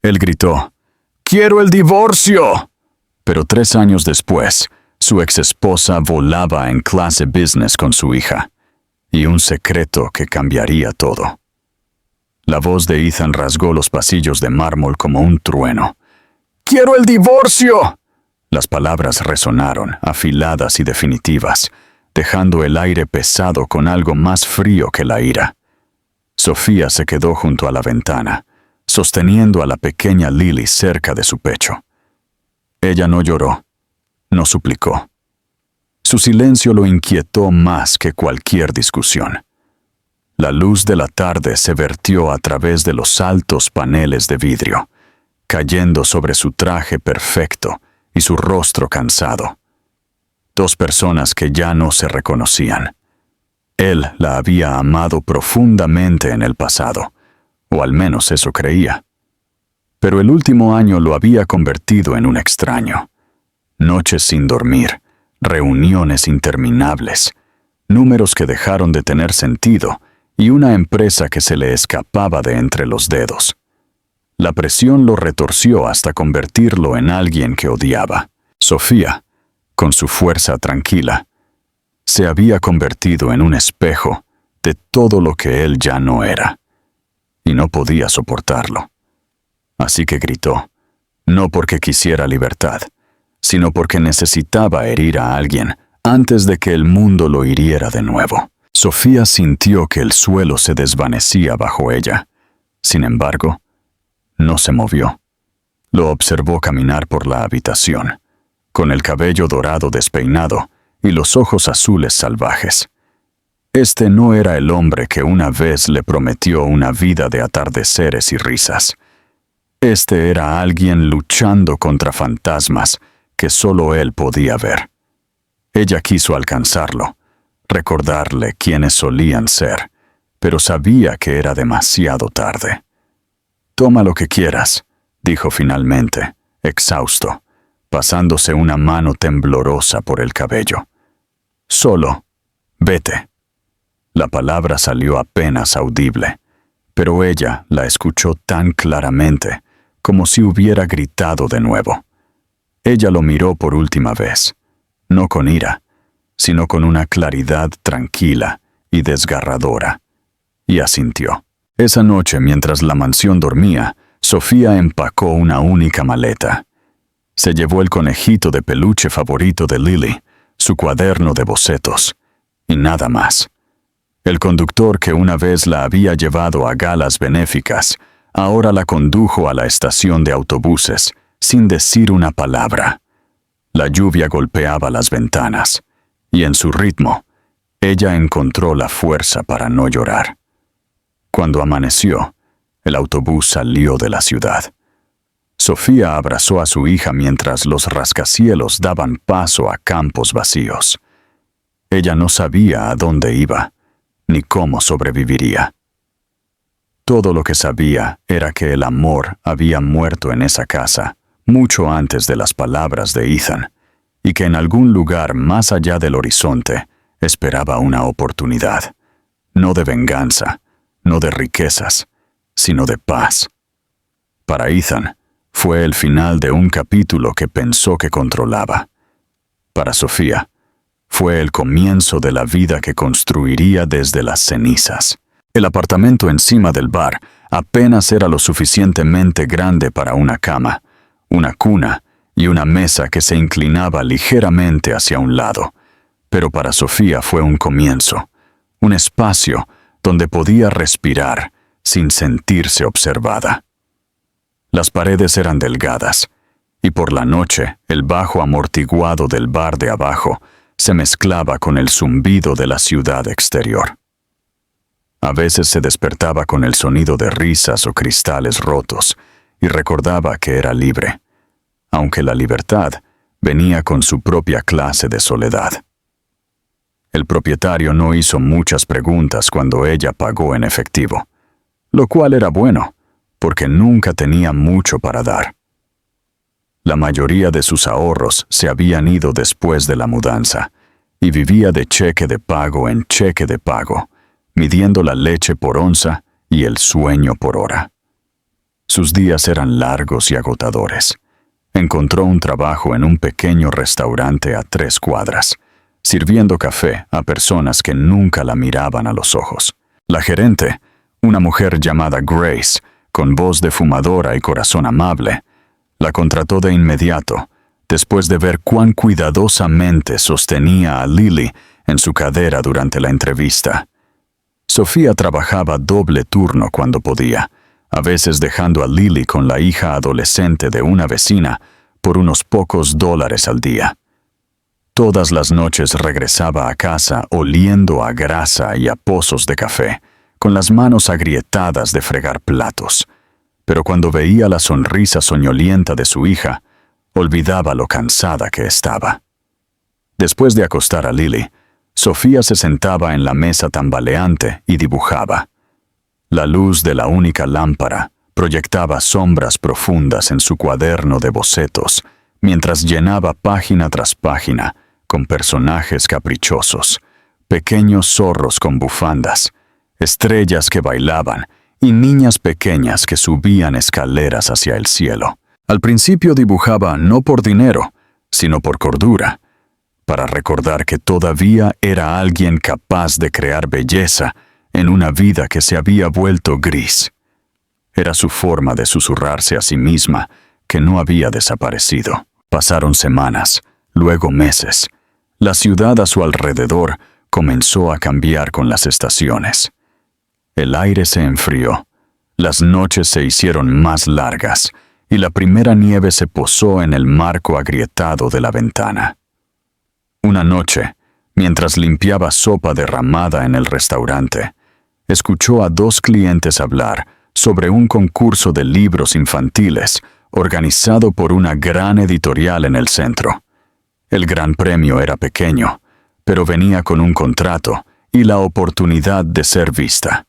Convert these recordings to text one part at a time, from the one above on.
Él gritó, «¡Quiero el divorcio!». Pero 3 años después, su exesposa volaba en clase business con su hija, y un secreto que cambiaría todo. La voz de Ethan rasgó los pasillos de mármol como un trueno. «¡Quiero el divorcio!». Las palabras resonaron, afiladas y definitivas, dejando el aire pesado con algo más frío que la ira. Sofía se quedó junto a la ventana, sosteniendo a la pequeña Lily cerca de su pecho. Ella no lloró, no suplicó. Su silencio lo inquietó más que cualquier discusión. La luz de la tarde se vertió a través de los altos paneles de vidrio, cayendo sobre su traje perfecto y su rostro cansado. 2 personas que ya no se reconocían. Él la había amado profundamente en el pasado, o al menos eso creía. Pero el último año lo había convertido en un extraño. Noches sin dormir, reuniones interminables, números que dejaron de tener sentido y una empresa que se le escapaba de entre los dedos. La presión lo retorció hasta convertirlo en alguien que odiaba. Sofía, con su fuerza tranquila, se había convertido en un espejo de todo lo que él ya no era, y no podía soportarlo. Así que gritó, no porque quisiera libertad, sino porque necesitaba herir a alguien antes de que el mundo lo hiriera de nuevo. Sofía sintió que el suelo se desvanecía bajo ella. Sin embargo, no se movió. Lo observó caminar por la habitación, con el cabello dorado despeinado y los ojos azules salvajes. Este no era el hombre que una vez le prometió una vida de atardeceres y risas. Este era alguien luchando contra fantasmas que solo él podía ver. Ella quiso alcanzarlo, recordarle quiénes solían ser, pero sabía que era demasiado tarde. «Toma lo que quieras», dijo finalmente, exhausto, pasándose una mano temblorosa por el cabello. «Solo, vete». La palabra salió apenas audible, pero ella la escuchó tan claramente como si hubiera gritado de nuevo. Ella lo miró por última vez, no con ira, sino con una claridad tranquila y desgarradora, y asintió. Esa noche, mientras la mansión dormía, Sofía empacó una única maleta. Se llevó el conejito de peluche favorito de Lily, su cuaderno de bocetos, y nada más. El conductor que una vez la había llevado a galas benéficas, ahora la condujo a la estación de autobuses, sin decir una palabra. La lluvia golpeaba las ventanas, y en su ritmo, ella encontró la fuerza para no llorar. Cuando amaneció, el autobús salió de la ciudad. Sofía abrazó a su hija mientras los rascacielos daban paso a campos vacíos. Ella no sabía a dónde iba, ni cómo sobreviviría. Todo lo que sabía era que el amor había muerto en esa casa, mucho antes de las palabras de Ethan, y que en algún lugar más allá del horizonte esperaba una oportunidad, no de venganza, no de riquezas, sino de paz. Para Ethan, fue el final de un capítulo que pensó que controlaba. Para Sofía, fue el comienzo de la vida que construiría desde las cenizas. El apartamento encima del bar apenas era lo suficientemente grande para una cama, una cuna y una mesa que se inclinaba ligeramente hacia un lado. Pero para Sofía fue un comienzo, un espacio donde podía respirar sin sentirse observada. Las paredes eran delgadas, y por la noche el bajo amortiguado del bar de abajo se mezclaba con el zumbido de la ciudad exterior. A veces se despertaba con el sonido de risas o cristales rotos y recordaba que era libre, aunque la libertad venía con su propia clase de soledad. El propietario no hizo muchas preguntas cuando ella pagó en efectivo, lo cual era bueno, porque nunca tenía mucho para dar. La mayoría de sus ahorros se habían ido después de la mudanza, y vivía de cheque de pago en cheque de pago, midiendo la leche por onza y el sueño por hora. Sus días eran largos y agotadores. Encontró un trabajo en un pequeño restaurante a 3 cuadras, sirviendo café a personas que nunca la miraban a los ojos. La gerente, una mujer llamada Grace, con voz de fumadora y corazón amable, la contrató de inmediato, después de ver cuán cuidadosamente sostenía a Lily en su cadera durante la entrevista. Sofía trabajaba doble turno cuando podía, a veces dejando a Lily con la hija adolescente de una vecina por unos pocos dólares al día. Todas las noches regresaba a casa oliendo a grasa y a pozos de café, con las manos agrietadas de fregar platos. Pero cuando veía la sonrisa soñolienta de su hija, olvidaba lo cansada que estaba. Después de acostar a Lily, Sofía se sentaba en la mesa tambaleante y dibujaba. La luz de la única lámpara proyectaba sombras profundas en su cuaderno de bocetos, mientras llenaba página tras página con personajes caprichosos, pequeños zorros con bufandas, estrellas que bailaban y niñas pequeñas que subían escaleras hacia el cielo. Al principio dibujaba no por dinero, sino por cordura, para recordar que todavía era alguien capaz de crear belleza en una vida que se había vuelto gris. Era su forma de susurrarse a sí misma que no había desaparecido. Pasaron semanas, luego meses. La ciudad a su alrededor comenzó a cambiar con las estaciones. El aire se enfrió, las noches se hicieron más largas y la primera nieve se posó en el marco agrietado de la ventana. Una noche, mientras limpiaba sopa derramada en el restaurante, escuchó a 2 clientes hablar sobre un concurso de libros infantiles organizado por una gran editorial en el centro. El gran premio era pequeño, pero venía con un contrato y la oportunidad de ser vista.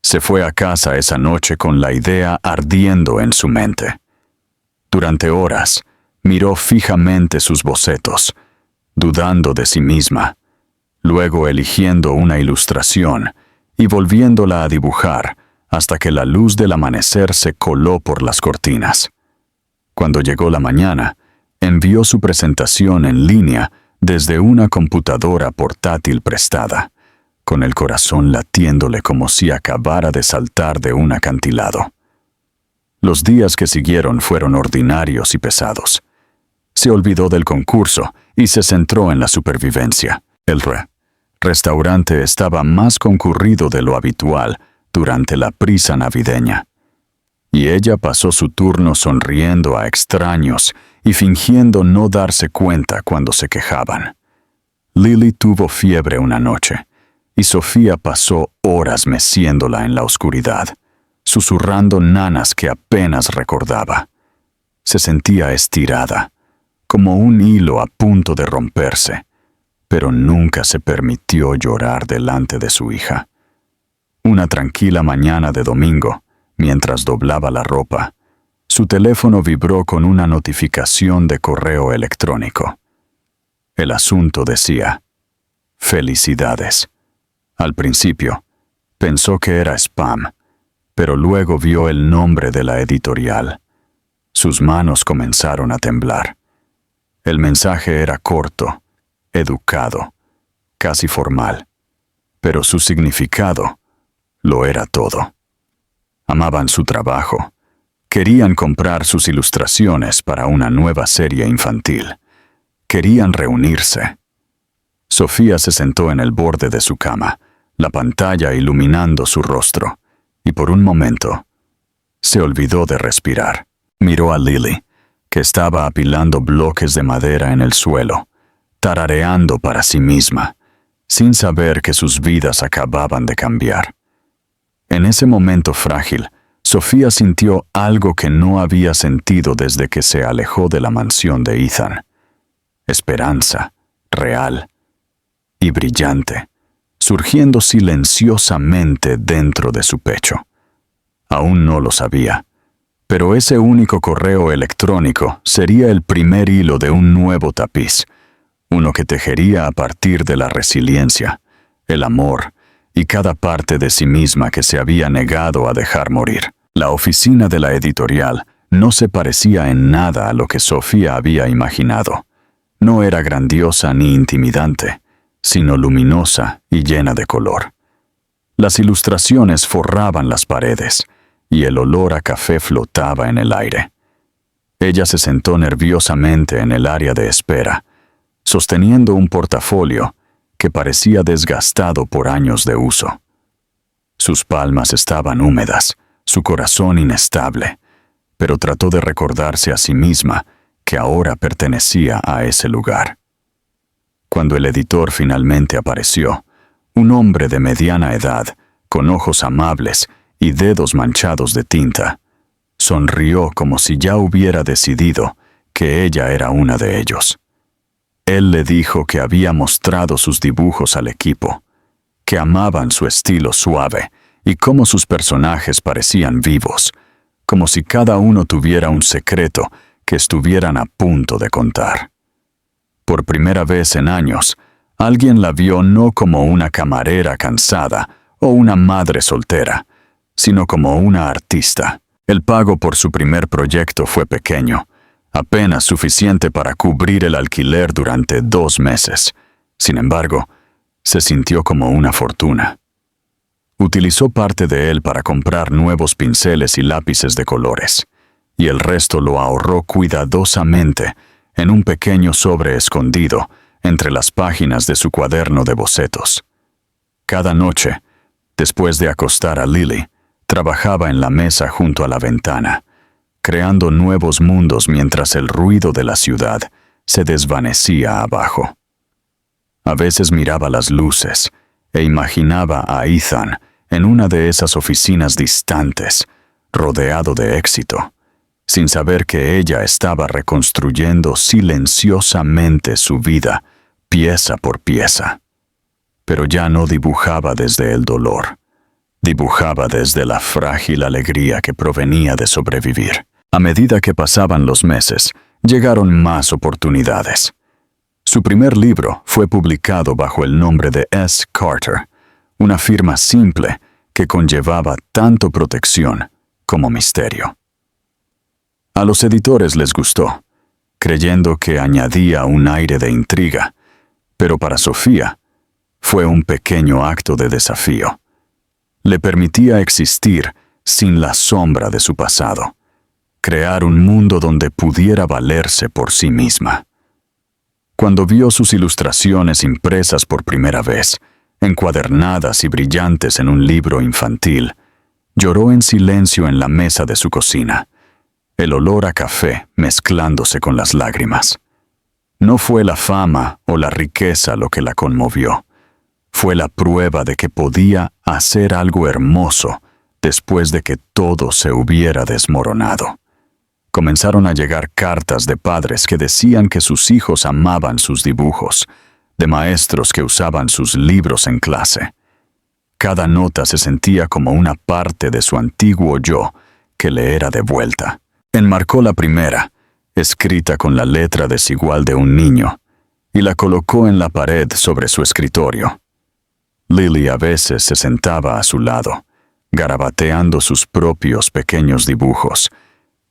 Se fue a casa esa noche con la idea ardiendo en su mente. Durante horas, miró fijamente sus bocetos, dudando de sí misma, luego eligiendo una ilustración y volviéndola a dibujar hasta que la luz del amanecer se coló por las cortinas. Cuando llegó la mañana, envió su presentación en línea desde una computadora portátil prestada, con el corazón latiéndole como si acabara de saltar de un acantilado. Los días que siguieron fueron ordinarios y pesados. Se olvidó del concurso y se centró en la supervivencia. El restaurante estaba más concurrido de lo habitual durante la prisa navideña, y ella pasó su turno sonriendo a extraños y fingiendo no darse cuenta cuando se quejaban. Lily tuvo fiebre una noche, y Sofía pasó horas meciéndola en la oscuridad, susurrando nanas que apenas recordaba. Se sentía estirada, como un hilo a punto de romperse, pero nunca se permitió llorar delante de su hija. Una tranquila mañana de domingo, mientras doblaba la ropa, su teléfono vibró con una notificación de correo electrónico. El asunto decía: «Felicidades». Al principio, pensó que era spam, pero luego vio el nombre de la editorial. Sus manos comenzaron a temblar. El mensaje era corto, educado, casi formal, pero su significado lo era todo. Amaban su trabajo. Querían comprar sus ilustraciones para una nueva serie infantil. Querían reunirse. Sofía se sentó en el borde de su cama, la pantalla iluminando su rostro, y por un momento se olvidó de respirar. Miró a Lily, que estaba apilando bloques de madera en el suelo, tarareando para sí misma, sin saber que sus vidas acababan de cambiar. En ese momento frágil, Sofía sintió algo que no había sentido desde que se alejó de la mansión de Ethan. Esperanza, real y brillante, surgiendo silenciosamente dentro de su pecho. Aún no lo sabía, pero ese único correo electrónico sería el primer hilo de un nuevo tapiz, uno que tejería a partir de la resiliencia, el amor y cada parte de sí misma que se había negado a dejar morir. La oficina de la editorial no se parecía en nada a lo que Sofía había imaginado. No era grandiosa ni intimidante, sino luminosa y llena de color. Las ilustraciones forraban las paredes y el olor a café flotaba en el aire. Ella se sentó nerviosamente en el área de espera, sosteniendo un portafolio que parecía desgastado por años de uso. Sus palmas estaban húmedas, su corazón inestable, pero trató de recordarse a sí misma que ahora pertenecía a ese lugar. Cuando el editor finalmente apareció, un hombre de mediana edad, con ojos amables y dedos manchados de tinta, sonrió como si ya hubiera decidido que ella era una de ellos. Él le dijo que había mostrado sus dibujos al equipo, que amaban su estilo suave y cómo sus personajes parecían vivos, como si cada uno tuviera un secreto que estuvieran a punto de contar. Por primera vez en años, alguien la vio no como una camarera cansada o una madre soltera, sino como una artista. El pago por su primer proyecto fue pequeño, apenas suficiente para cubrir el alquiler durante 2 meses. Sin embargo, se sintió como una fortuna. Utilizó parte de él para comprar nuevos pinceles y lápices de colores, y el resto lo ahorró cuidadosamente en un pequeño sobre escondido entre las páginas de su cuaderno de bocetos. Cada noche, después de acostar a Lily, trabajaba en la mesa junto a la ventana, creando nuevos mundos mientras el ruido de la ciudad se desvanecía abajo. A veces miraba las luces e imaginaba a Ethan en una de esas oficinas distantes, rodeado de éxito, sin saber que ella estaba reconstruyendo silenciosamente su vida, pieza por pieza. Pero ya no dibujaba desde el dolor. Dibujaba desde la frágil alegría que provenía de sobrevivir. A medida que pasaban los meses, llegaron más oportunidades. Su primer libro fue publicado bajo el nombre de S. Carter, una firma simple que conllevaba tanto protección como misterio. A los editores les gustó, creyendo que añadía un aire de intriga, pero para Sofía fue un pequeño acto de desafío. Le permitía existir sin la sombra de su pasado, crear un mundo donde pudiera valerse por sí misma. Cuando vio sus ilustraciones impresas por primera vez, encuadernadas y brillantes en un libro infantil, lloró en silencio en la mesa de su cocina, el olor a café mezclándose con las lágrimas. No fue la fama o la riqueza lo que la conmovió. Fue la prueba de que podía hacer algo hermoso después de que todo se hubiera desmoronado. Comenzaron a llegar cartas de padres que decían que sus hijos amaban sus dibujos, de maestros que usaban sus libros en clase. Cada nota se sentía como una parte de su antiguo yo que le era devuelta. Enmarcó la primera, escrita con la letra desigual de un niño, y la colocó en la pared sobre su escritorio. Lily a veces se sentaba a su lado, garabateando sus propios pequeños dibujos,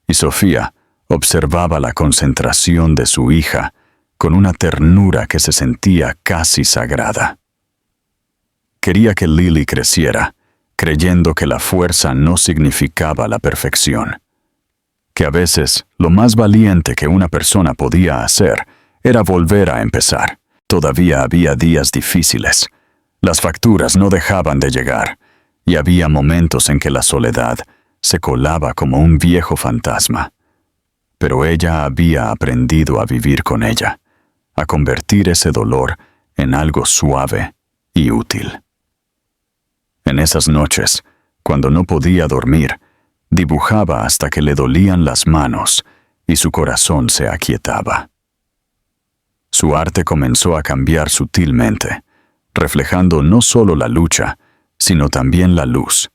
y Sofía observaba la concentración de su hija con una ternura que se sentía casi sagrada. Quería que Lily creciera, creyendo que la fuerza no significaba la perfección, que a veces lo más valiente que una persona podía hacer era volver a empezar. Todavía había días difíciles. Las facturas no dejaban de llegar, y había momentos en que la soledad se colaba como un viejo fantasma. Pero ella había aprendido a vivir con ella, a convertir ese dolor en algo suave y útil. En esas noches, cuando no podía dormir, dibujaba hasta que le dolían las manos y su corazón se aquietaba. Su arte comenzó a cambiar sutilmente, reflejando no solo la lucha, sino también la luz,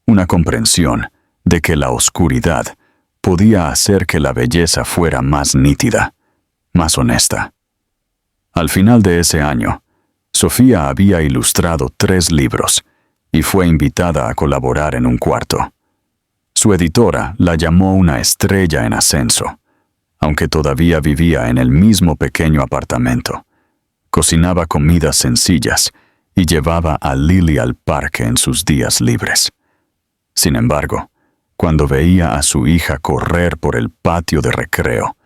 una comprensión de que la oscuridad podía hacer que la belleza fuera más nítida, más honesta. Al final de ese año, Sofía había ilustrado 3 libros y fue invitada a colaborar en un 4. Su editora la llamó una estrella en ascenso, aunque todavía vivía en el mismo pequeño apartamento. Cocinaba comidas sencillas y llevaba a Lily al parque en sus días libres. Sin embargo, cuando veía a su hija correr por el patio de recreo,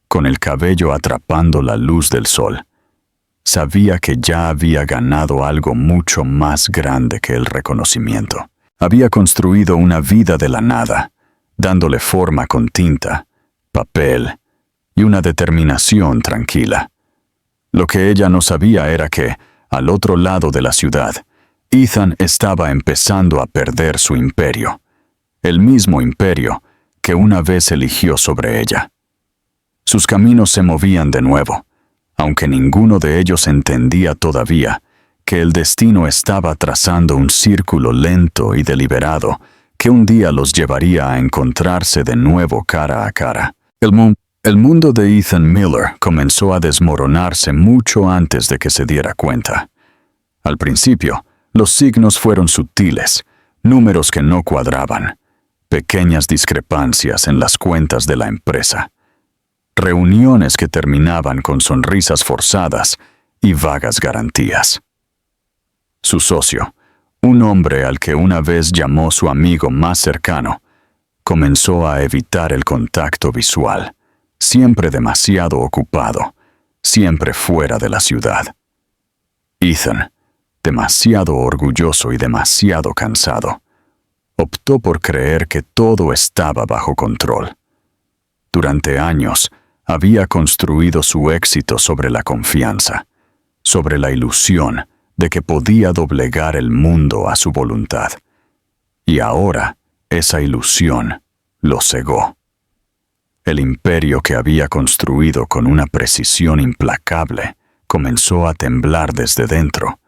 con el cabello atrapando la luz del sol, sabía que ya había ganado algo mucho más grande que el reconocimiento. Había construido una vida de la nada, dándole forma con tinta, papel y una determinación tranquila. Lo que ella no sabía era que, al otro lado de la ciudad, Ethan estaba empezando a perder su imperio, el mismo imperio que una vez eligió sobre ella. Sus caminos se movían de nuevo, aunque ninguno de ellos entendía todavía que el destino estaba trazando un círculo lento y deliberado que un día los llevaría a encontrarse de nuevo cara a cara. El mundo de Ethan Miller comenzó a desmoronarse mucho antes de que se diera cuenta. Al principio, los signos fueron sutiles, números que no cuadraban, pequeñas discrepancias en las cuentas de la empresa, reuniones que terminaban con sonrisas forzadas y vagas garantías. Su socio, un hombre al que una vez llamó su amigo más cercano, comenzó a evitar el contacto visual, siempre demasiado ocupado, siempre fuera de la ciudad. Ethan, demasiado orgulloso y demasiado cansado, optó por creer que todo estaba bajo control. Durante años, había construido su éxito sobre la confianza, sobre la ilusión de que podía doblegar el mundo a su voluntad. Y ahora, esa ilusión lo cegó. El imperio que había construido con una precisión implacable comenzó a temblar desde dentro,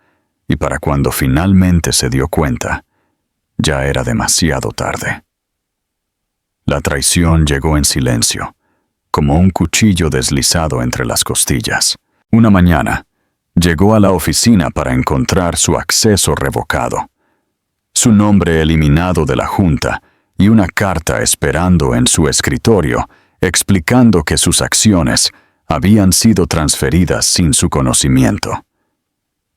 y para cuando finalmente se dio cuenta, ya era demasiado tarde. La traición llegó en silencio, como un cuchillo deslizado entre las costillas. Una mañana, llegó a la oficina para encontrar su acceso revocado, su nombre eliminado de la junta y una carta esperando en su escritorio explicando que sus acciones habían sido transferidas sin su conocimiento.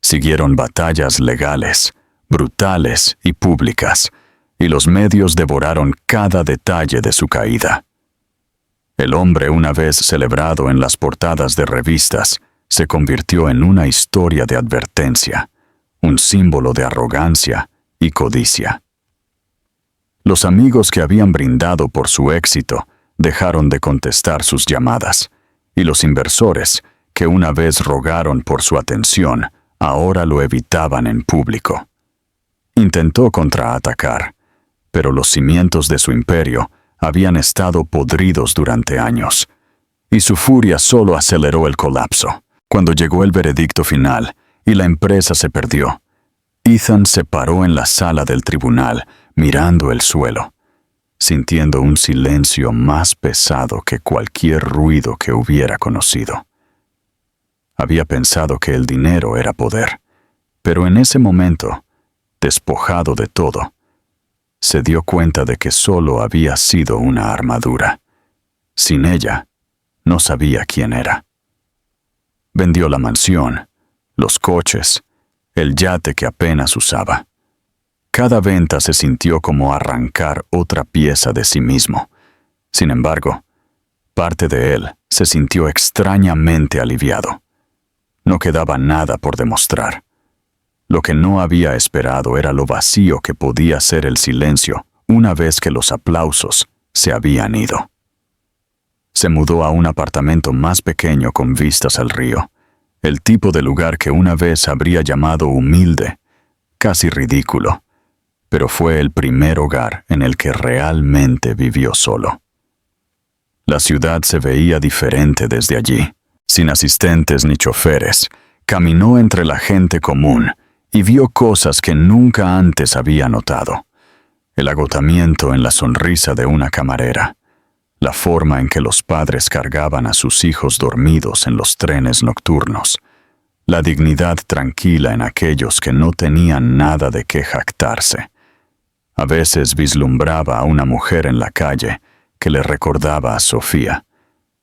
Siguieron batallas legales, brutales y públicas, y los medios devoraron cada detalle de su caída. El hombre, una vez celebrado en las portadas de revistas, se convirtió en una historia de advertencia, un símbolo de arrogancia y codicia. Los amigos que habían brindado por su éxito dejaron de contestar sus llamadas, y los inversores, que una vez rogaron por su atención, ahora lo evitaban en público. Intentó contraatacar, pero los cimientos de su imperio habían estado podridos durante años, y su furia solo aceleró el colapso. Cuando llegó el veredicto final y la empresa se perdió, Ethan se paró en la sala del tribunal, mirando el suelo, sintiendo un silencio más pesado que cualquier ruido que hubiera conocido. Había pensado que el dinero era poder, pero en ese momento, despojado de todo, se dio cuenta de que solo había sido una armadura. Sin ella, no sabía quién era. Vendió la mansión, los coches, el yate que apenas usaba. Cada venta se sintió como arrancar otra pieza de sí mismo. Sin embargo, parte de él se sintió extrañamente aliviado. No quedaba nada por demostrar. Lo que no había esperado era lo vacío que podía ser el silencio una vez que los aplausos se habían ido. Se mudó a un apartamento más pequeño con vistas al río, el tipo de lugar que una vez habría llamado humilde, casi ridículo, pero fue el primer hogar en el que realmente vivió solo. La ciudad se veía diferente desde allí. Sin asistentes ni choferes, caminó entre la gente común y vio cosas que nunca antes había notado. El agotamiento en la sonrisa de una camarera, la forma en que los padres cargaban a sus hijos dormidos en los trenes nocturnos, la dignidad tranquila en aquellos que no tenían nada de qué jactarse. A veces vislumbraba a una mujer en la calle que le recordaba a Sofía,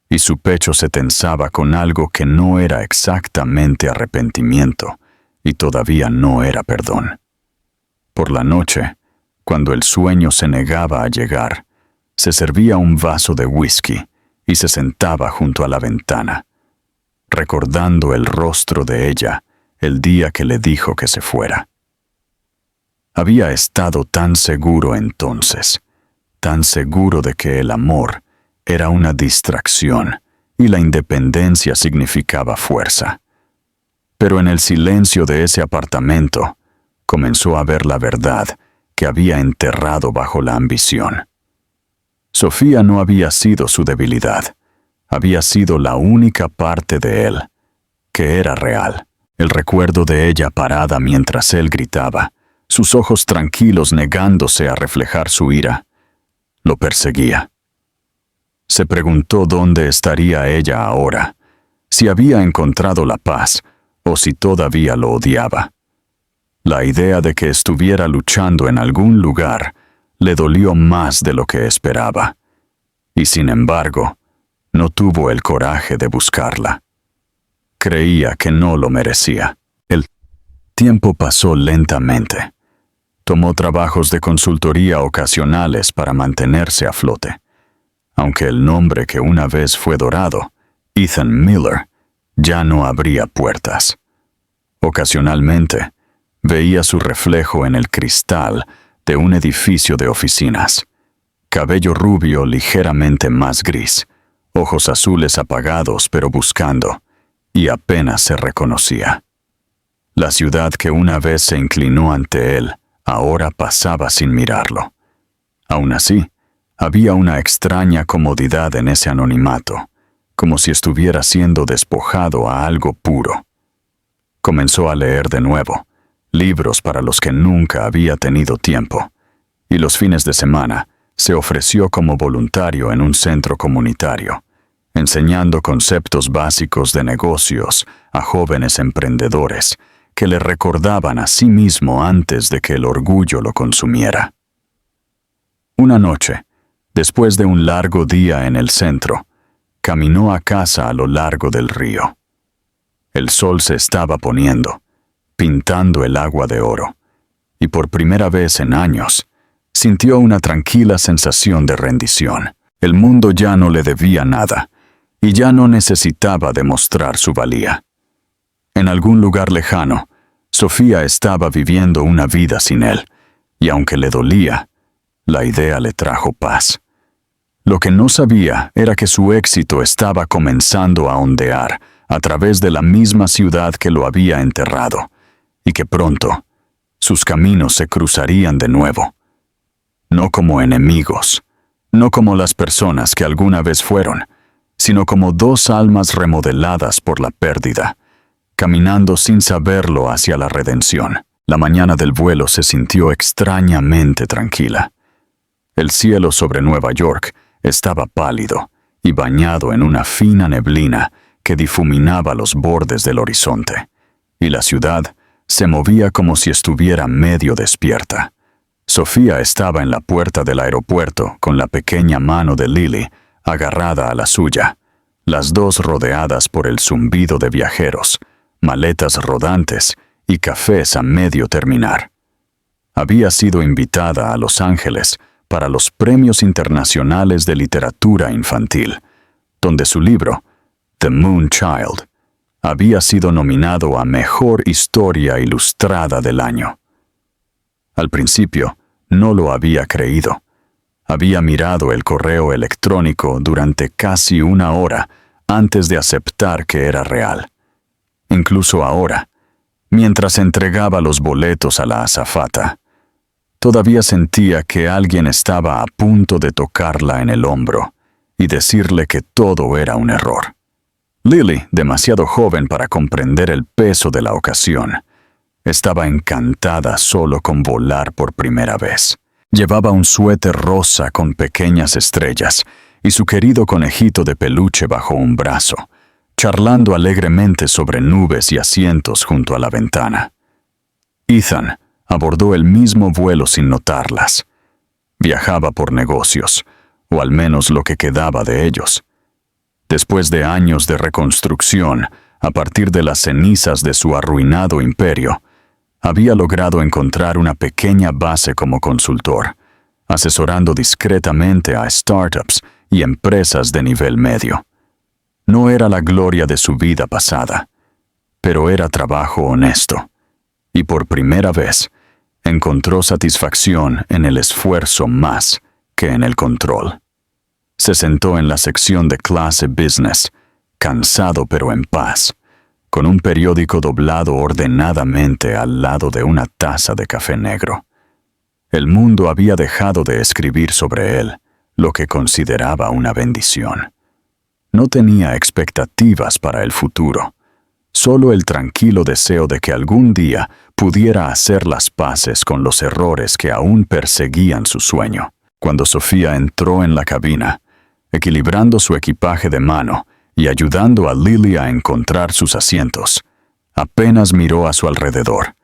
y su pecho se tensaba con algo que no era exactamente arrepentimiento y todavía no era perdón. Por la noche, cuando el sueño se negaba a llegar, se servía un vaso de whisky y se sentaba junto a la ventana, recordando el rostro de ella el día que le dijo que se fuera. Había estado tan seguro entonces, tan seguro de que el amor era una distracción y la independencia significaba fuerza. Pero en el silencio de ese apartamento comenzó a ver la verdad que había enterrado bajo la ambición. Sofía no había sido su debilidad, había sido la única parte de él que era real. El recuerdo de ella parada mientras él gritaba, sus ojos tranquilos negándose a reflejar su ira, lo perseguía. Se preguntó dónde estaría ella ahora, si había encontrado la paz o si todavía lo odiaba. La idea de que estuviera luchando en algún lugar le dolió más de lo que esperaba, y sin embargo, no tuvo el coraje de buscarla. Creía que no lo merecía. El tiempo pasó lentamente. Tomó trabajos de consultoría ocasionales para mantenerse a flote, aunque el nombre que una vez fue dorado, Ethan Miller, ya no abría puertas. Ocasionalmente, veía su reflejo en el cristal de un edificio de oficinas. Cabello rubio ligeramente más gris, ojos azules apagados pero buscando, y apenas se reconocía. La ciudad que una vez se inclinó ante él, ahora pasaba sin mirarlo. Aún así, había una extraña comodidad en ese anonimato, como si estuviera siendo despojado a algo puro. Comenzó a leer de nuevo, libros para los que nunca había tenido tiempo, y los fines de semana se ofreció como voluntario en un centro comunitario, enseñando conceptos básicos de negocios a jóvenes emprendedores que le recordaban a sí mismo antes de que el orgullo lo consumiera. Una noche, después de un largo día en el centro, caminó a casa a lo largo del río. El sol se estaba poniendo, pintando el agua de oro, y por primera vez en años, sintió una tranquila sensación de rendición. El mundo ya no le debía nada, y ya no necesitaba demostrar su valía. En algún lugar lejano, Sofía estaba viviendo una vida sin él, y aunque le dolía, la idea le trajo paz. Lo que no sabía era que su éxito estaba comenzando a ondear a través de la misma ciudad que lo había enterrado, y que pronto sus caminos se cruzarían de nuevo. No como enemigos, no como las personas que alguna vez fueron, sino como dos almas remodeladas por la pérdida, caminando sin saberlo hacia la redención. La mañana del vuelo se sintió extrañamente tranquila. El cielo sobre Nueva York estaba pálido y bañado en una fina neblina que difuminaba los bordes del horizonte, y la ciudad se movía como si estuviera medio despierta. Sofía estaba en la puerta del aeropuerto con la pequeña mano de Lily agarrada a la suya, las dos rodeadas por el zumbido de viajeros, maletas rodantes y cafés a medio terminar. Había sido invitada a Los Ángeles para los Premios Internacionales de Literatura Infantil, donde su libro, The Moon Child, había sido nominado a Mejor Historia Ilustrada del año. Al principio, no lo había creído. Había mirado el correo electrónico durante casi una hora antes de aceptar que era real. Incluso ahora, mientras entregaba los boletos a la azafata, todavía sentía que alguien estaba a punto de tocarla en el hombro y decirle que todo era un error. Lily, demasiado joven para comprender el peso de la ocasión, estaba encantada solo con volar por primera vez. Llevaba un suéter rosa con pequeñas estrellas y su querido conejito de peluche bajo un brazo, charlando alegremente sobre nubes y asientos junto a la ventana. Ethan, Abordó el mismo vuelo sin notarlas. Viajaba por negocios, o al menos lo que quedaba de ellos. Después de años de reconstrucción, a partir de las cenizas de su arruinado imperio, había logrado encontrar una pequeña base como consultor, asesorando discretamente a startups y empresas de nivel medio. No era la gloria de su vida pasada, pero era trabajo honesto, y por primera vez encontró satisfacción en el esfuerzo más que en el control. Se sentó en la sección de clase business, cansado pero en paz, con un periódico doblado ordenadamente al lado de una taza de café negro. El mundo había dejado de escribir sobre él, lo que consideraba una bendición. No tenía expectativas para el futuro, solo el tranquilo deseo de que algún día pudiera hacer las paces con los errores que aún perseguían su sueño. Cuando Sofía entró en la cabina, equilibrando su equipaje de mano y ayudando a Lily a encontrar sus asientos, apenas miró a su alrededor.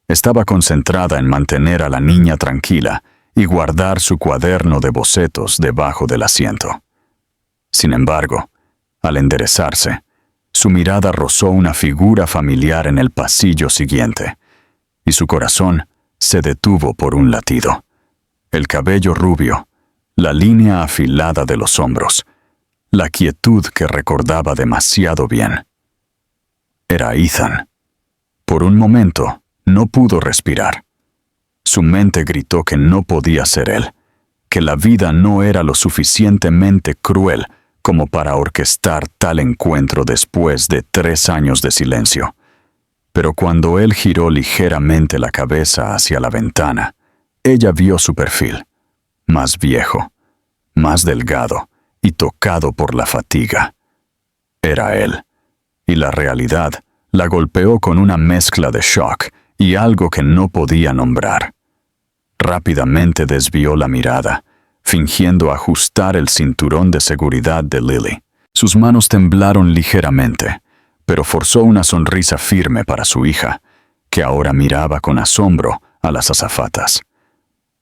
Estaba concentrada en mantener a la niña tranquila y guardar su cuaderno de bocetos debajo del asiento. Sin embargo, al enderezarse, su mirada rozó una figura familiar en el pasillo siguiente, y su corazón se detuvo por un latido. El cabello rubio, la línea afilada de los hombros, la quietud que recordaba demasiado bien. Era Ethan. Por un momento, no pudo respirar. Su mente gritó que no podía ser él, que la vida no era lo suficientemente cruel como para orquestar tal encuentro después de 3 años de silencio. Pero cuando él giró ligeramente la cabeza hacia la ventana, ella vio su perfil, más viejo, más delgado y tocado por la fatiga. Era él, y la realidad la golpeó con una mezcla de shock y algo que no podía nombrar. Rápidamente desvió la mirada, fingiendo ajustar el cinturón de seguridad de Lily. Sus manos temblaron ligeramente, pero forzó una sonrisa firme para su hija, que ahora miraba con asombro a las azafatas.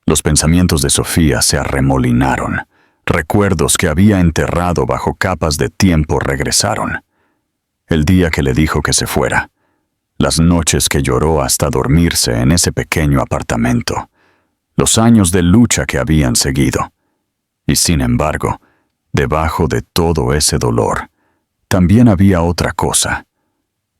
Los pensamientos de Sofía se arremolinaron. Recuerdos que había enterrado bajo capas de tiempo regresaron. El día que le dijo que se fuera, las noches que lloró hasta dormirse en ese pequeño apartamento, los años de lucha que habían seguido. Y sin embargo, debajo de todo ese dolor, también había otra cosa,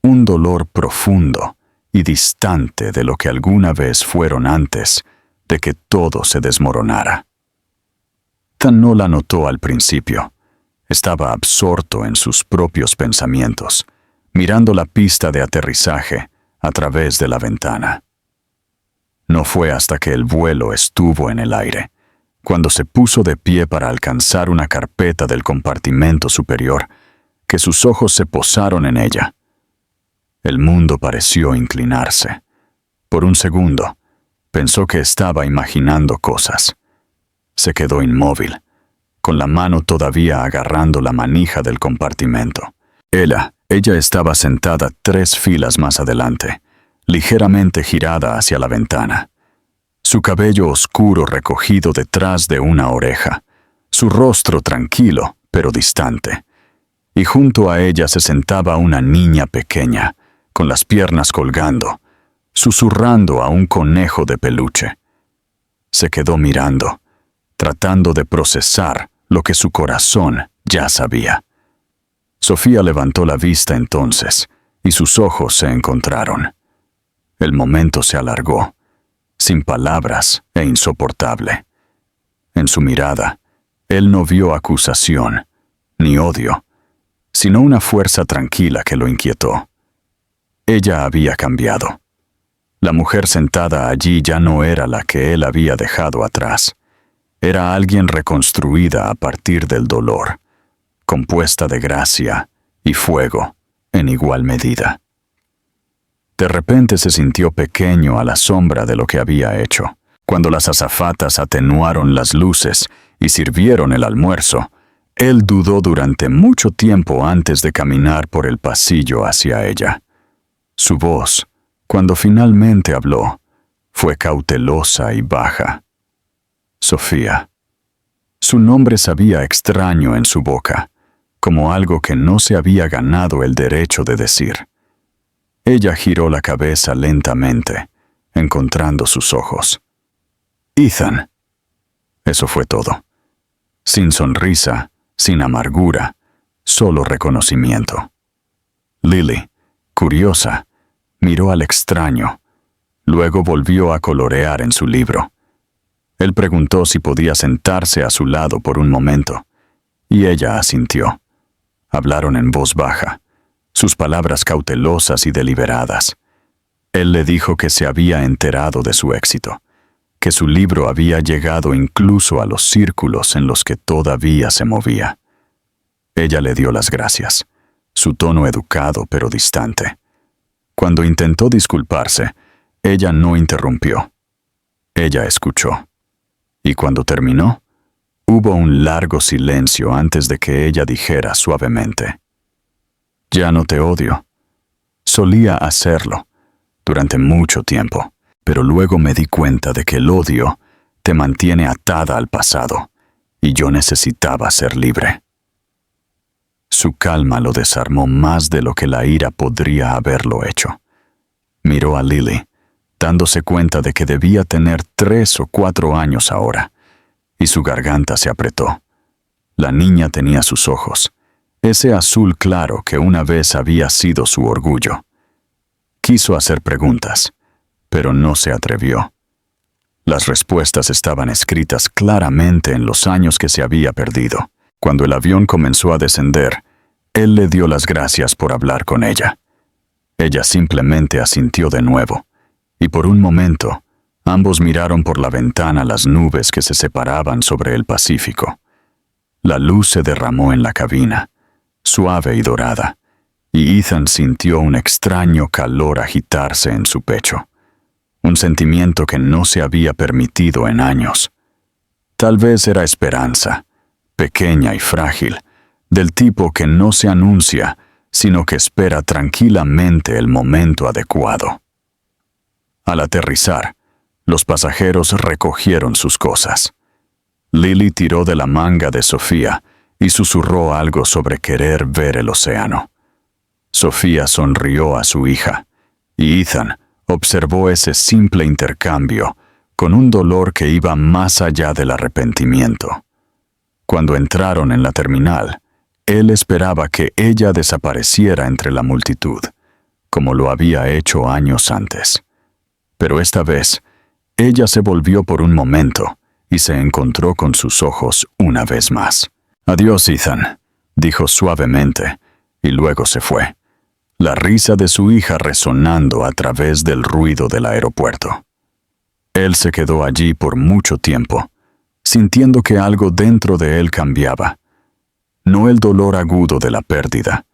un dolor profundo y distante de lo que alguna vez fueron antes de que todo se desmoronara. Ethan no la notó al principio. Estaba absorto en sus propios pensamientos, mirando la pista de aterrizaje a través de la ventana. No fue hasta que el vuelo estuvo en el aire, cuando se puso de pie para alcanzar una carpeta del compartimento superior, que sus ojos se posaron en ella. El mundo pareció inclinarse. Por un segundo, pensó que estaba imaginando cosas. Se quedó inmóvil, con la mano todavía agarrando la manija del compartimento. Ella estaba sentada 3 filas más adelante, ligeramente girada hacia la ventana. Su cabello oscuro recogido detrás de una oreja, su rostro tranquilo pero distante. Y junto a ella se sentaba una niña pequeña, con las piernas colgando, susurrando a un conejo de peluche. Se quedó mirando, tratando de procesar lo que su corazón ya sabía. Sofía levantó la vista entonces, y sus ojos se encontraron. El momento se alargó, sin palabras e insoportable. En su mirada, él no vio acusación, ni odio, sino una fuerza tranquila que lo inquietó. Ella había cambiado. La mujer sentada allí ya no era la que él había dejado atrás. Era alguien reconstruida a partir del dolor, compuesta de gracia y fuego en igual medida. De repente se sintió pequeño a la sombra de lo que había hecho. Cuando las azafatas atenuaron las luces y sirvieron el almuerzo, él dudó durante mucho tiempo antes de caminar por el pasillo hacia ella. Su voz, cuando finalmente habló, Fue cautelosa y baja. Sofía. Su nombre sabía extraño en su boca, como algo que no se había ganado el derecho de decir. Ella giró la cabeza lentamente, encontrando sus ojos. Ethan. Eso fue todo. Sin sonrisa, sin amargura, solo reconocimiento. Lily, curiosa, miró al extraño. Luego volvió a colorear en su libro. Él preguntó si podía sentarse a su lado por un momento, y ella asintió. Hablaron en voz baja, sus palabras cautelosas y deliberadas. Él le dijo que se había enterado de su éxito, que su libro había llegado incluso a los círculos en los que todavía se movía. Ella le dio las gracias, su tono educado pero distante. Cuando intentó disculparse, ella no interrumpió. Ella escuchó. Y cuando terminó, hubo un largo silencio antes de que ella dijera suavemente: «Ya no te odio. Solía hacerlo durante mucho tiempo, pero luego me di cuenta de que el odio te mantiene atada al pasado, y yo necesitaba ser libre». Su calma lo desarmó más de lo que la ira podría haberlo hecho. Miró a Lily, dándose cuenta de que debía tener 3 o 4 años ahora, y su garganta se apretó. La niña tenía sus ojos, ese azul claro que una vez había sido su orgullo. Quiso hacer preguntas, pero no se atrevió. Las respuestas estaban escritas claramente en los años que se había perdido. Cuando el avión comenzó a descender, él le dio las gracias por hablar con ella. Ella simplemente asintió de nuevo, y por un momento, ambos miraron por la ventana las nubes que se separaban sobre el Pacífico. La luz se derramó en la cabina, suave y dorada, y Ethan sintió un extraño calor agitarse en su pecho, un sentimiento que no se había permitido en años. Tal vez era esperanza, pequeña y frágil, del tipo que no se anuncia, sino que espera tranquilamente el momento adecuado. Al aterrizar, los pasajeros recogieron sus cosas. Lily tiró de la manga de Sofía y susurró algo sobre querer ver el océano. Sofía sonrió a su hija, y Ethan observó ese simple intercambio con un dolor que iba más allá del arrepentimiento. Cuando entraron en la terminal, él esperaba que ella desapareciera entre la multitud, como lo había hecho años antes. Pero esta vez, ella se volvió por un momento y se encontró con sus ojos una vez más. «Adiós, Ethan», dijo suavemente, y luego se fue, la risa de su hija resonando a través del ruido del aeropuerto. Él se quedó allí por mucho tiempo, sintiendo que algo dentro de él cambiaba. No el dolor agudo de la pérdida,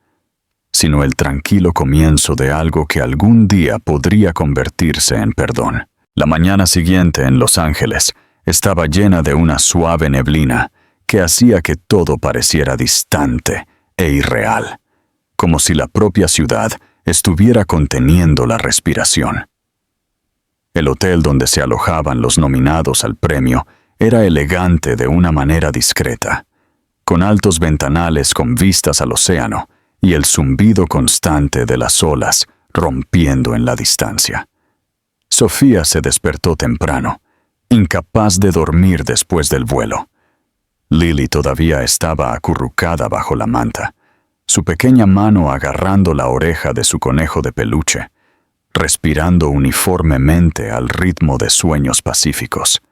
sino el tranquilo comienzo de algo que algún día podría convertirse en perdón. La mañana siguiente en Los Ángeles estaba llena de una suave neblina que hacía que todo pareciera distante e irreal, como si la propia ciudad estuviera conteniendo la respiración. El hotel donde se alojaban los nominados al premio era elegante de una manera discreta, con altos ventanales con vistas al océano y el zumbido constante de las olas rompiendo en la distancia. Sofía se despertó temprano, incapaz de dormir después del vuelo. Lily todavía estaba acurrucada bajo la manta, su pequeña mano agarrando la oreja de su conejo de peluche, respirando uniformemente al ritmo de sueños pacíficos.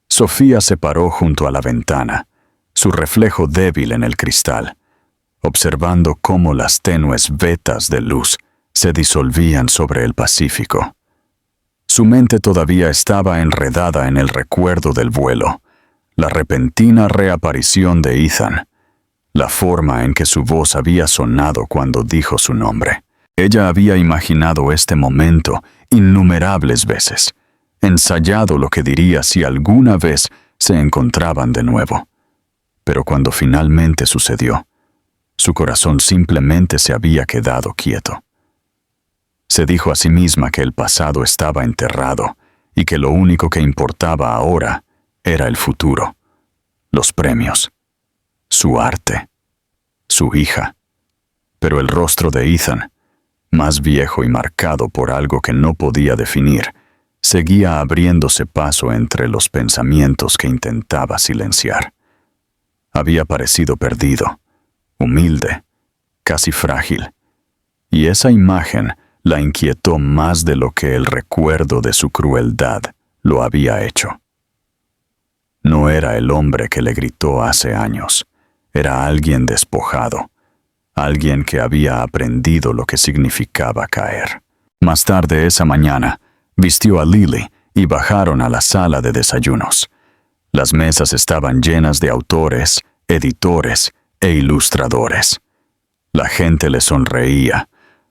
Sofía se paró junto a la ventana, su reflejo débil en el cristal, observando cómo las tenues vetas de luz se disolvían sobre el Pacífico. Su mente todavía estaba enredada en el recuerdo del vuelo, la repentina reaparición de Ethan, la forma en que su voz había sonado cuando dijo su nombre. Ella había imaginado este momento innumerables veces, ensayado lo que diría si alguna vez se encontraban de nuevo. Pero cuando finalmente sucedió, su corazón simplemente se había quedado quieto. Se dijo a sí misma que el pasado estaba enterrado y que lo único que importaba ahora era el futuro, los premios, su arte, su hija. Pero el rostro de Ethan, más viejo y marcado por algo que no podía definir, seguía abriéndose paso entre los pensamientos que intentaba silenciar. Había parecido perdido, humilde, casi frágil, y esa imagen la inquietó más de lo que el recuerdo de su crueldad lo había hecho. No era el hombre que le gritó hace años, era alguien despojado, alguien que había aprendido lo que significaba caer. Más tarde esa mañana, vistió a Lily y bajaron a la sala de desayunos. Las mesas estaban llenas de autores, editores e ilustradores. La gente le sonreía,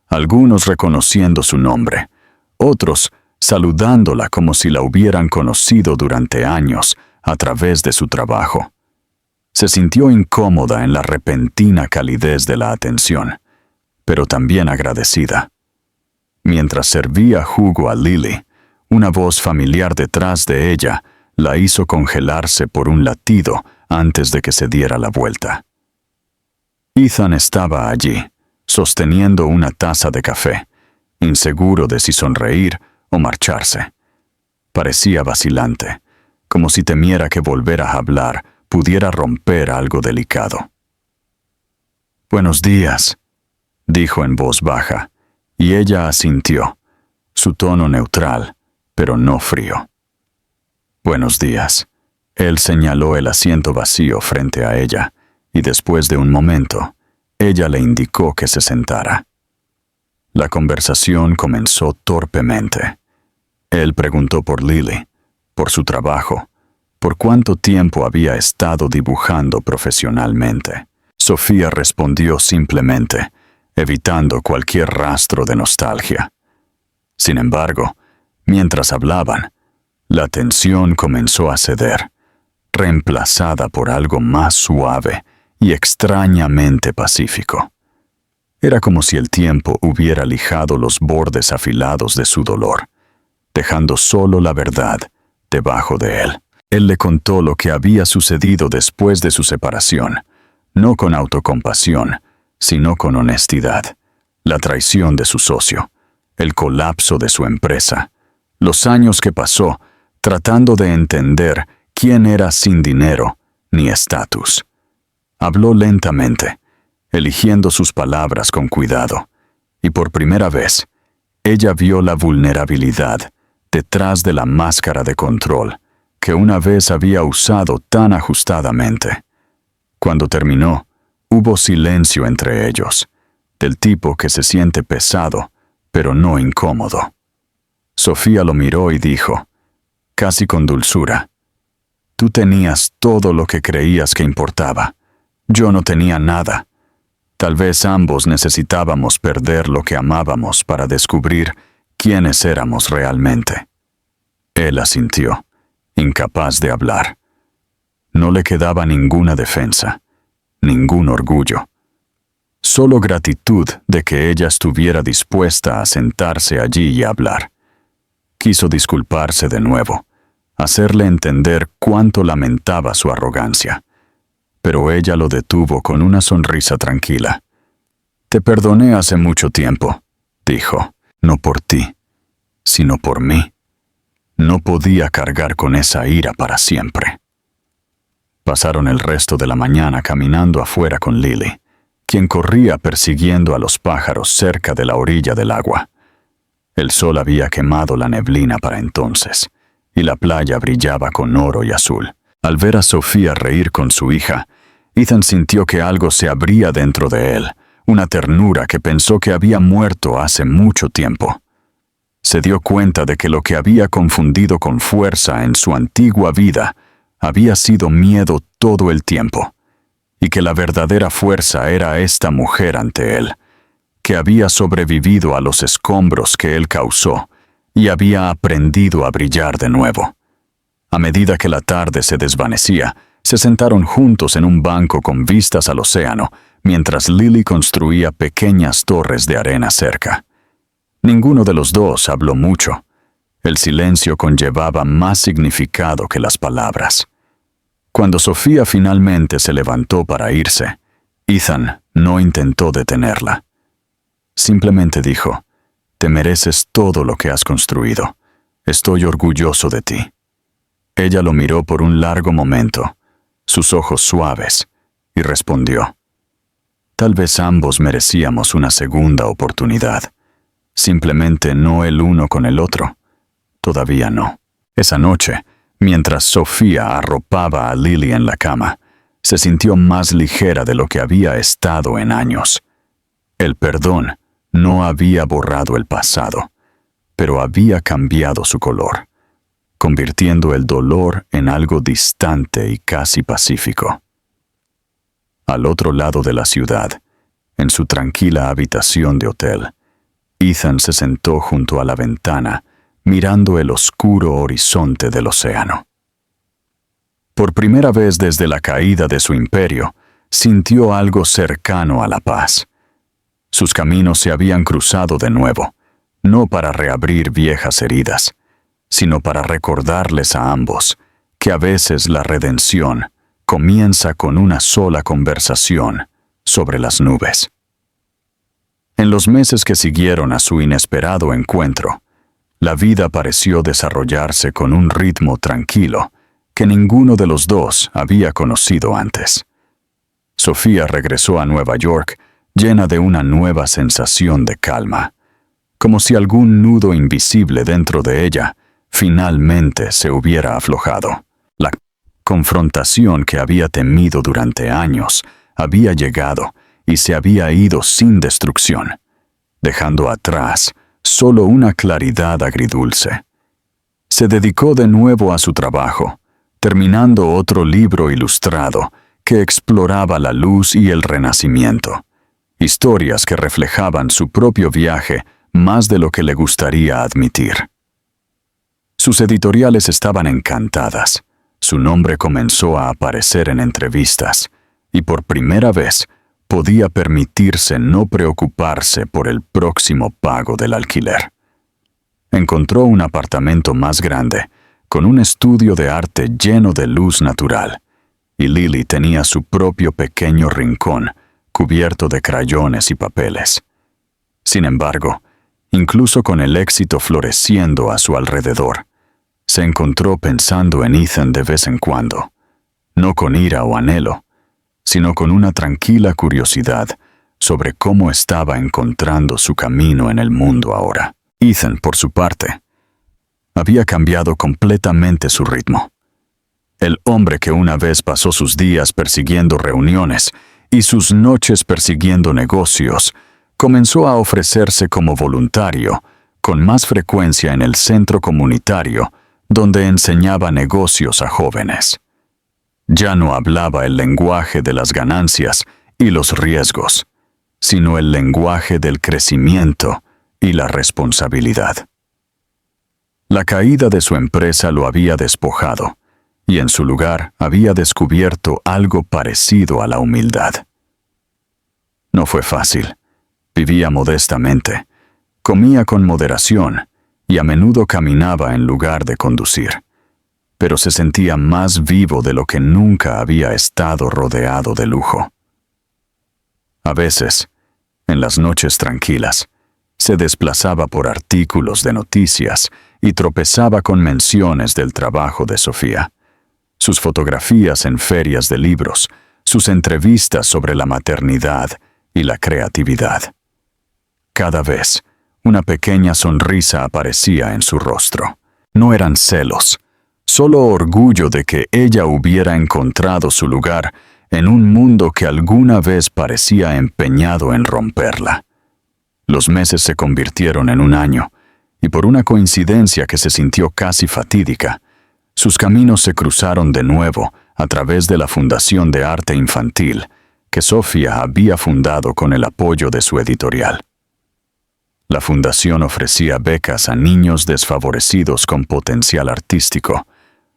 algunos reconociendo su nombre, otros saludándola como si la hubieran conocido durante años a través de su trabajo. Se sintió incómoda en la repentina calidez de la atención, pero también agradecida. Mientras servía jugo a Lily, una voz familiar detrás de ella la hizo congelarse por un latido antes de que se diera la vuelta. Ethan estaba allí, sosteniendo una taza de café, inseguro de si sonreír o marcharse. Parecía vacilante, como si temiera que volver a hablar pudiera romper algo delicado. «Buenos días», dijo en voz baja, y ella asintió, su tono neutral, pero no frío. «Buenos días». Él señaló el asiento vacío frente a ella, y después de un momento, ella le indicó que se sentara. La conversación comenzó torpemente. Él preguntó por Lily, por su trabajo, por cuánto tiempo había estado dibujando profesionalmente. Sofía respondió simplemente, evitando cualquier rastro de nostalgia. Sin embargo, mientras hablaban, la tensión comenzó a ceder, reemplazada por algo más suave y extrañamente pacífico. Era como si el tiempo hubiera lijado los bordes afilados de su dolor, dejando solo la verdad debajo de él. Él le contó lo que había sucedido después de su separación, no con autocompasión, sino con honestidad. La traición de su socio, el colapso de su empresa, los años que pasó tratando de entender quién era sin dinero ni estatus. Habló lentamente, eligiendo sus palabras con cuidado, y por primera vez, ella vio la vulnerabilidad detrás de la máscara de control que una vez había usado tan ajustadamente. Cuando terminó, hubo silencio entre ellos, del tipo que se siente pesado, pero no incómodo. Sofía lo miró y dijo, casi con dulzura, «Tú tenías todo lo que creías que importaba. Yo no tenía nada. Tal vez ambos necesitábamos perder lo que amábamos para descubrir quiénes éramos realmente». Él asintió, incapaz de hablar. No le quedaba ninguna defensa, ningún orgullo. Solo gratitud de que ella estuviera dispuesta a sentarse allí y hablar. Quiso disculparse de nuevo, hacerle entender cuánto lamentaba su arrogancia. Pero ella lo detuvo con una sonrisa tranquila. «Te perdoné hace mucho tiempo», dijo, «no por ti, sino por mí». No podía cargar con esa ira para siempre. Pasaron el resto de la mañana caminando afuera con Lily, quien corría persiguiendo a los pájaros cerca de la orilla del agua. El sol había quemado la neblina para entonces, y la playa brillaba con oro y azul. Al ver a Sofía reír con su hija, Ethan sintió que algo se abría dentro de él, una ternura que pensó que había muerto hace mucho tiempo. Se dio cuenta de que lo que había confundido con fuerza en su antigua vida había sido miedo todo el tiempo, y que la verdadera fuerza era esta mujer ante él, que había sobrevivido a los escombros que él causó y había aprendido a brillar de nuevo. A medida que la tarde se desvanecía, se sentaron juntos en un banco con vistas al océano, mientras Lily construía pequeñas torres de arena cerca. Ninguno de los dos habló mucho. El silencio conllevaba más significado que las palabras. Cuando Sofía finalmente se levantó para irse, Ethan no intentó detenerla. Simplemente dijo: «Te mereces todo lo que has construido. Estoy orgulloso de ti». Ella lo miró por un largo momento, sus ojos suaves, y respondió: «Tal vez ambos merecíamos una segunda oportunidad. Simplemente no el uno con el otro. Todavía no». Esa noche, mientras Sofía arropaba a Lily en la cama, se sintió más ligera de lo que había estado en años. El perdón no había borrado el pasado, pero había cambiado su color, convirtiendo el dolor en algo distante y casi pacífico. Al otro lado de la ciudad, en su tranquila habitación de hotel, Ethan se sentó junto a la ventana, mirando el oscuro horizonte del océano. Por primera vez desde la caída de su imperio, sintió algo cercano a la paz. Sus caminos se habían cruzado de nuevo, no para reabrir viejas heridas, sino para recordarles a ambos que a veces la redención comienza con una sola conversación sobre las nubes. En los meses que siguieron a su inesperado encuentro, la vida pareció desarrollarse con un ritmo tranquilo que ninguno de los dos había conocido antes. Sofía regresó a Nueva York llena de una nueva sensación de calma, como si algún nudo invisible dentro de ella finalmente se hubiera aflojado. La confrontación que había temido durante años había llegado y se había ido sin destrucción, dejando atrás solo una claridad agridulce. Se dedicó de nuevo a su trabajo, terminando otro libro ilustrado que exploraba la luz y el renacimiento, historias que reflejaban su propio viaje más de lo que le gustaría admitir. Sus editoriales estaban encantadas, su nombre comenzó a aparecer en entrevistas, y por primera vez podía permitirse no preocuparse por el próximo pago del alquiler. Encontró un apartamento más grande, con un estudio de arte lleno de luz natural, y Lily tenía su propio pequeño rincón, cubierto de crayones y papeles. Sin embargo, incluso con el éxito floreciendo a su alrededor, se encontró pensando en Ethan de vez en cuando, no con ira o anhelo, sino con una tranquila curiosidad sobre cómo estaba encontrando su camino en el mundo ahora. Ethan, por su parte, había cambiado completamente su ritmo. El hombre que una vez pasó sus días persiguiendo reuniones y sus noches persiguiendo negocios, comenzó a ofrecerse como voluntario, con más frecuencia en el centro comunitario, donde enseñaba negocios a jóvenes. Ya no hablaba el lenguaje de las ganancias y los riesgos, sino el lenguaje del crecimiento y la responsabilidad. La caída de su empresa lo había despojado, y en su lugar había descubierto algo parecido a la humildad. No fue fácil. Vivía modestamente, comía con moderación y a menudo caminaba en lugar de conducir, pero se sentía más vivo de lo que nunca había estado rodeado de lujo. A veces, en las noches tranquilas, se desplazaba por artículos de noticias y tropezaba con menciones del trabajo de Sofía, sus fotografías en ferias de libros, sus entrevistas sobre la maternidad y la creatividad. Cada vez, una pequeña sonrisa aparecía en su rostro. No eran celos, solo orgullo de que ella hubiera encontrado su lugar en un mundo que alguna vez parecía empeñado en romperla. Los meses se convirtieron en un año, y por una coincidencia que se sintió casi fatídica, sus caminos se cruzaron de nuevo a través de la Fundación de Arte Infantil que Sofía había fundado con el apoyo de su editorial. La fundación ofrecía becas a niños desfavorecidos con potencial artístico,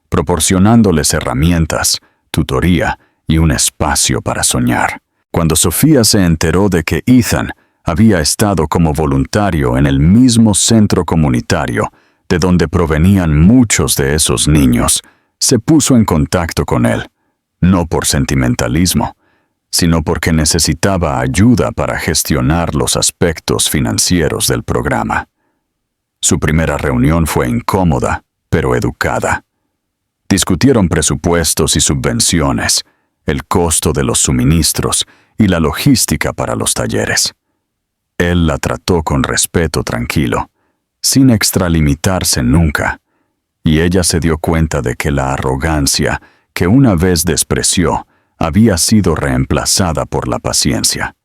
proporcionándoles herramientas, tutoría y un espacio para soñar. Cuando Sofía se enteró de que Ethan había estado como voluntario en el mismo centro comunitario de donde provenían muchos de esos niños, se puso en contacto con él, no por sentimentalismo, sino porque necesitaba ayuda para gestionar los aspectos financieros del programa. Su primera reunión fue incómoda, pero educada. Discutieron presupuestos y subvenciones, el costo de los suministros y la logística para los talleres. Él la trató con respeto tranquilo, sin extralimitarse nunca, y ella se dio cuenta de que la arrogancia que una vez despreció había sido reemplazada por la paciencia.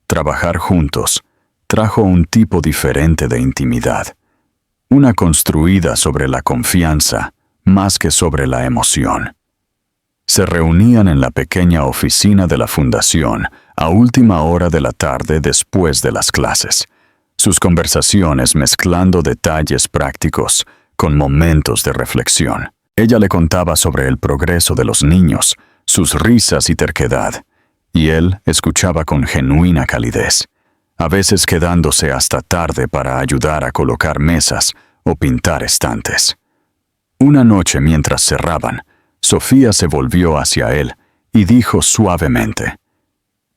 Trabajar juntos trajo un tipo diferente de intimidad, una construida sobre la confianza más que sobre la emoción. Se reunían en la pequeña oficina de la fundación a última hora de la tarde después de las clases, sus conversaciones mezclando detalles prácticos con momentos de reflexión. Ella le contaba sobre el progreso de los niños, sus risas y terquedad, y él escuchaba con genuina calidez, a veces quedándose hasta tarde para ayudar a colocar mesas o pintar estantes. Una noche mientras cerraban, Sofía se volvió hacia él y dijo suavemente: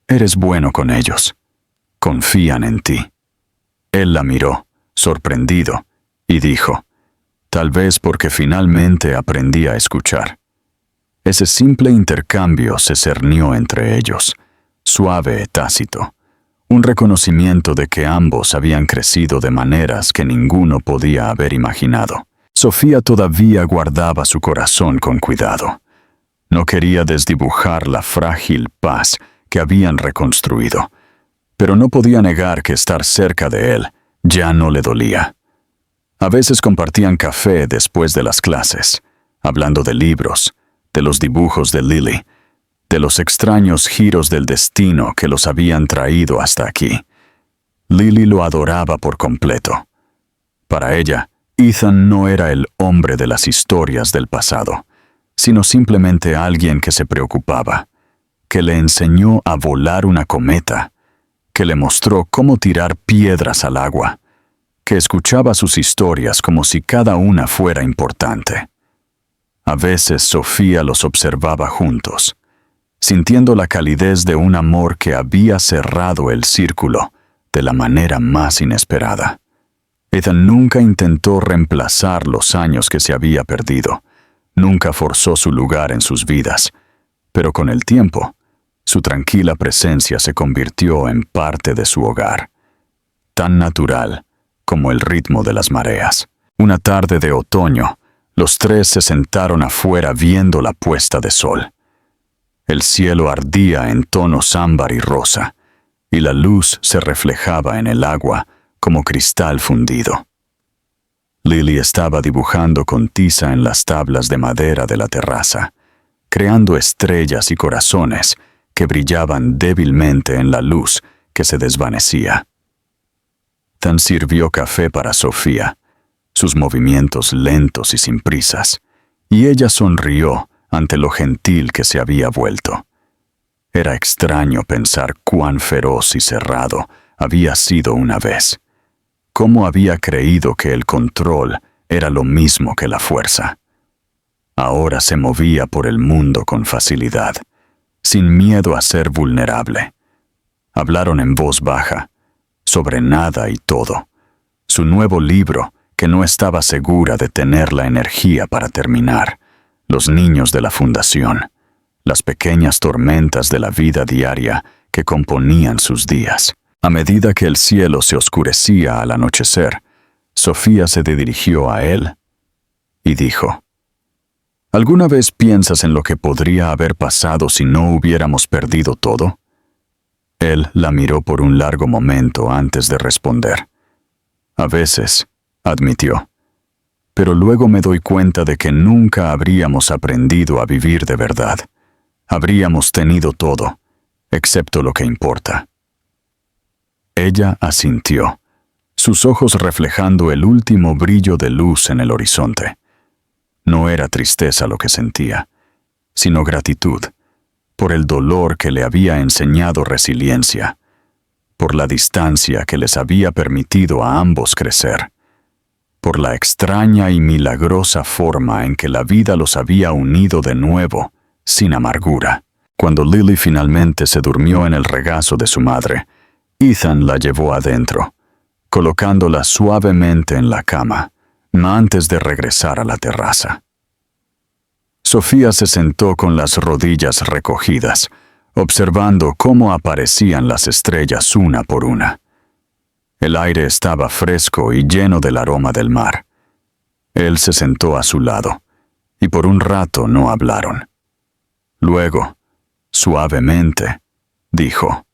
«Eres bueno con ellos. Confían en ti». Él la miró, sorprendido, y dijo: «Tal vez porque finalmente aprendí a escuchar». Ese simple intercambio se cernió entre ellos, suave y tácito, un reconocimiento de que ambos habían crecido de maneras que ninguno podía haber imaginado. Sofía todavía guardaba su corazón con cuidado. No quería desdibujar la frágil paz que habían reconstruido, pero no podía negar que estar cerca de él ya no le dolía. A veces compartían café después de las clases, hablando de libros, de los dibujos de Lily, de los extraños giros del destino que los habían traído hasta aquí. Lily lo adoraba por completo. Para ella, Ethan no era el hombre de las historias del pasado, sino simplemente alguien que se preocupaba, que le enseñó a volar una cometa, que le mostró cómo tirar piedras al agua, que escuchaba sus historias como si cada una fuera importante. A veces Sofía los observaba juntos, sintiendo la calidez de un amor que había cerrado el círculo de la manera más inesperada. Ethan nunca intentó reemplazar los años que se había perdido, nunca forzó su lugar en sus vidas, pero con el tiempo, su tranquila presencia se convirtió en parte de su hogar, tan natural como el ritmo de las mareas. Una tarde de otoño, los tres se sentaron afuera viendo la puesta de sol. El cielo ardía en tonos ámbar y rosa, y la luz se reflejaba en el agua como cristal fundido. Lily estaba dibujando con tiza en las tablas de madera de la terraza, creando estrellas y corazones que brillaban débilmente en la luz que se desvanecía. Ethan sirvió café para Sofía, sus movimientos lentos y sin prisas, y ella sonrió ante lo gentil que se había vuelto. Era extraño pensar cuán feroz y cerrado había sido una vez. Cómo había creído que el control era lo mismo que la fuerza. Ahora se movía por el mundo con facilidad, sin miedo a ser vulnerable. Hablaron en voz baja, sobre nada y todo. Su nuevo libro, que no estaba segura de tener la energía para terminar. Los niños de la fundación. Las pequeñas tormentas de la vida diaria que componían sus días. A medida que el cielo se oscurecía al anochecer, Sofía se dirigió a él y dijo: ¿Alguna vez piensas en lo que podría haber pasado si no hubiéramos perdido todo? Él la miró por un largo momento antes de responder. A veces, admitió, pero luego me doy cuenta de que nunca habríamos aprendido a vivir de verdad. Habríamos tenido todo, excepto lo que importa. Ella asintió, sus ojos reflejando el último brillo de luz en el horizonte. No era tristeza lo que sentía, sino gratitud, por el dolor que le había enseñado resiliencia, por la distancia que les había permitido a ambos crecer, por la extraña y milagrosa forma en que la vida los había unido de nuevo, sin amargura. Cuando Lily finalmente se durmió en el regazo de su madre, Ethan la llevó adentro, colocándola suavemente en la cama, antes de regresar a la terraza. Sofía se sentó con las rodillas recogidas, observando cómo aparecían las estrellas una por una. El aire estaba fresco y lleno del aroma del mar. Él se sentó a su lado, y por un rato no hablaron. Luego, suavemente, dijo: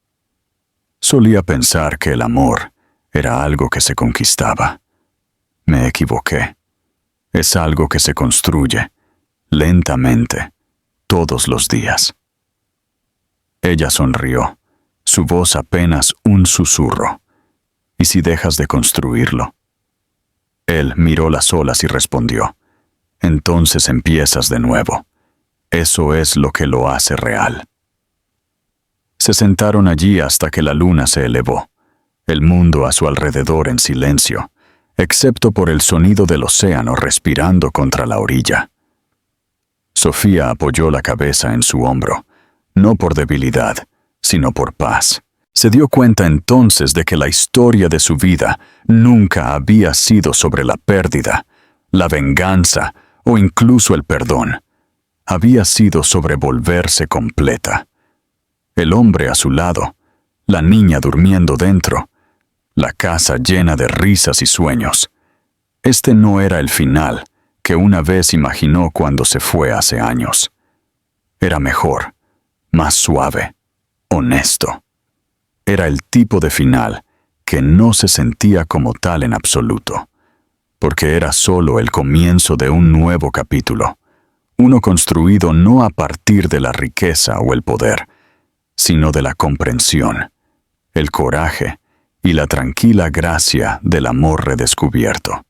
«Solía pensar que el amor era algo que se conquistaba. Me equivoqué. Es algo que se construye, lentamente, todos los días». Ella sonrió, su voz apenas un susurro. «¿Y si dejas de construirlo?». Él miró las olas y respondió: «Entonces empiezas de nuevo. Eso es lo que lo hace real». Se sentaron allí hasta que la luna se elevó, el mundo a su alrededor en silencio, excepto por el sonido del océano respirando contra la orilla. Sofía apoyó la cabeza en su hombro, no por debilidad, sino por paz. Se dio cuenta entonces de que la historia de su vida nunca había sido sobre la pérdida, la venganza o incluso el perdón. Había sido sobre volverse completa. El hombre a su lado, la niña durmiendo dentro, la casa llena de risas y sueños. Este no era el final que una vez imaginó cuando se fue hace años. Era mejor, más suave, honesto. Era el tipo de final que no se sentía como tal en absoluto, porque era solo el comienzo de un nuevo capítulo, uno construido no a partir de la riqueza o el poder, sino de la comprensión, el coraje y la tranquila gracia del amor redescubierto.